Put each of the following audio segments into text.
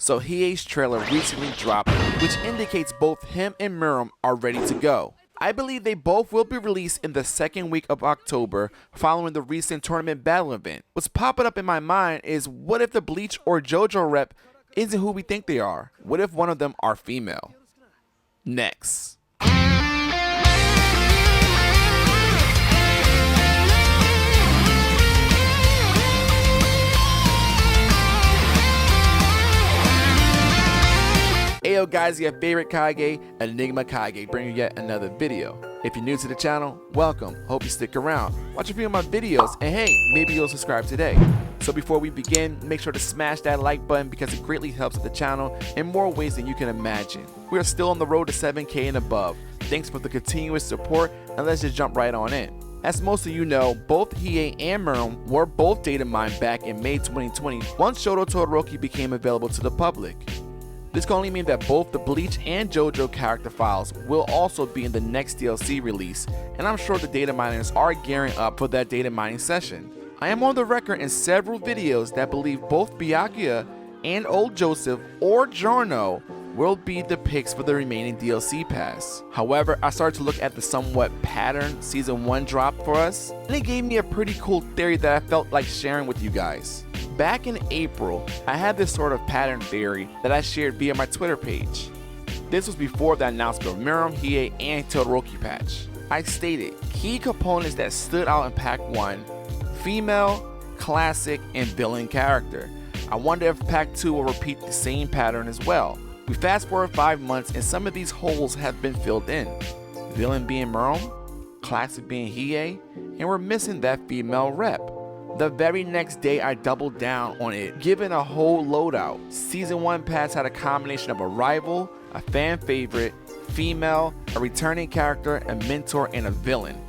So Hiei's trailer recently dropped, which indicates both him and Miram are ready to go. I believe they both will be released in the second week of October following the recent tournament battle event. What's popping up in my mind is, what if the Bleach or JOJO rep isn't who we think they are? What if one of them are female? Next. Ayo guys, your favorite Kage, Enigma Kage, bringing yet another video. If you're new to the channel, welcome. Hope you stick around. Watch a few of my videos, and hey, maybe you'll subscribe today. So before we begin, make sure to smash that like button because it greatly helps the channel in more ways than you can imagine. We are still on the road to 7K and above. Thanks for the continuous support, and let's just jump right on in. As most of you know, both Hiei and Miram were both data mined back in May 2020 once Shoto Todoroki became available to the public. This can only mean that both the Bleach and JOJO character files will also be in the next DLC release, and I'm sure the data miners are gearing up for that data mining session. I am on the record in several videos that believe both Byakuya and Old Joseph or Giorno will be the picks for the remaining DLC pass. However, I started to look at the somewhat pattern Season 1 drop for us, and it gave me a pretty cool theory that I felt like sharing with you guys. Back in April, I had this sort of pattern theory that I shared via my Twitter page. This was before the announcement of Miram, Hiei, and Todoroki patch. I stated, key components that stood out in Pack 1, female, classic, and villain character. I wonder if Pack 2 will repeat the same pattern as well. We fast forward 5 months and some of these holes have been filled in. Villain being Miram, classic being Hiei, and we're missing that female rep. The very next day I doubled down on it, giving a whole loadout. Season 1 pass had a combination of a rival, a fan favorite, female, a returning character, a mentor, and a villain.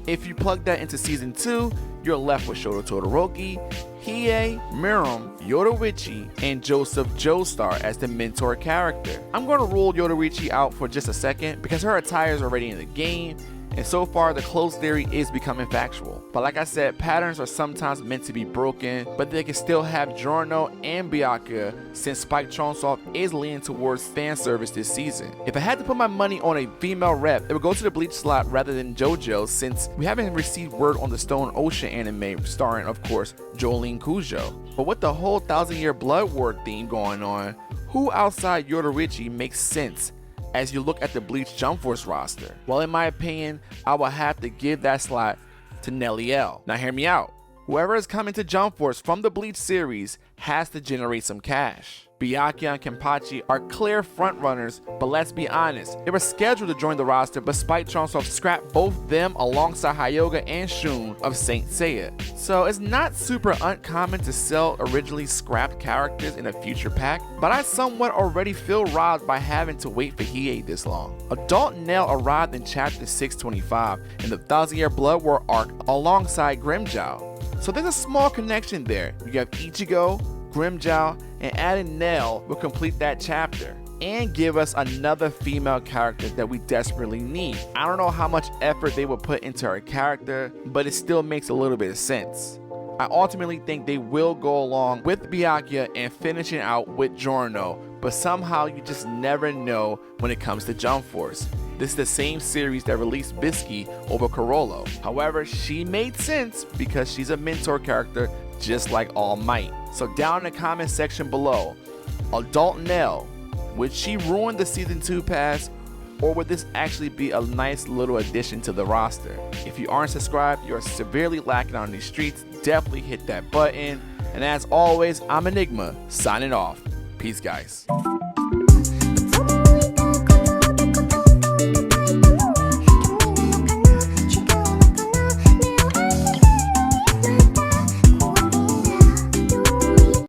If you plug that into Season 2, you're left with Shoto Todoroki, Hiei, Miram, Yoruichi, and Joseph Joestar as the mentor character. I'm going to rule Yoruichi out for just a second because her attire is already in the game, and so far the close theory is becoming factual. But like I said, patterns are sometimes meant to be broken, but they can still have Giorno and Byakuya since Spike Chunsoft is leaning towards fan service this season. If I had to put my money on a female rep, it would go to the Bleach slot rather than JOJO, since we haven't received word on the Stone Ocean anime starring, of course, Jolene Cujo. But with the whole 1000-year Blood War theme going on, who outside Yoruichi makes sense as you look at the Bleach Jump Force roster? Well, in my opinion, I will have to give that slot to Nelly L. Now hear me out. Whoever is coming to Jump Force from the Bleach series has to generate some cash. Byakuya and Kenpachi are clear frontrunners, but let's be honest, they were scheduled to join the roster, but Spike Chunsoft scrapped both them alongside Hyoga and Shun of Saint Seiya. So it's not super uncommon to sell originally scrapped characters in a future pack, but I somewhat already feel robbed by having to wait for Hiei this long. Adult Nail arrived in chapter 625 in the 1000-year Blood War arc alongside Grimmjow. So there's a small connection there. You have Ichigo, Grimmjow, and adding Nail will complete that chapter and give us another female character that we desperately need. I don't know how much effort they will put into her character, but it still makes a little bit of sense. I ultimately think they will go along with Byakuya and finishing out with Giorno, but somehow you just never know when it comes to Jump Force. This is the same series that released Bisky over Corollo. However, she made sense because she's a mentor character just like All Might. So down in the comment section below, Adult Nell, would she ruin the Season 2 pass, or would this actually be a nice little addition to the roster? If you aren't subscribed, you are severely lacking on these streets. Definitely hit that button. And as always, I'm Enigma, signing off. Peace, guys.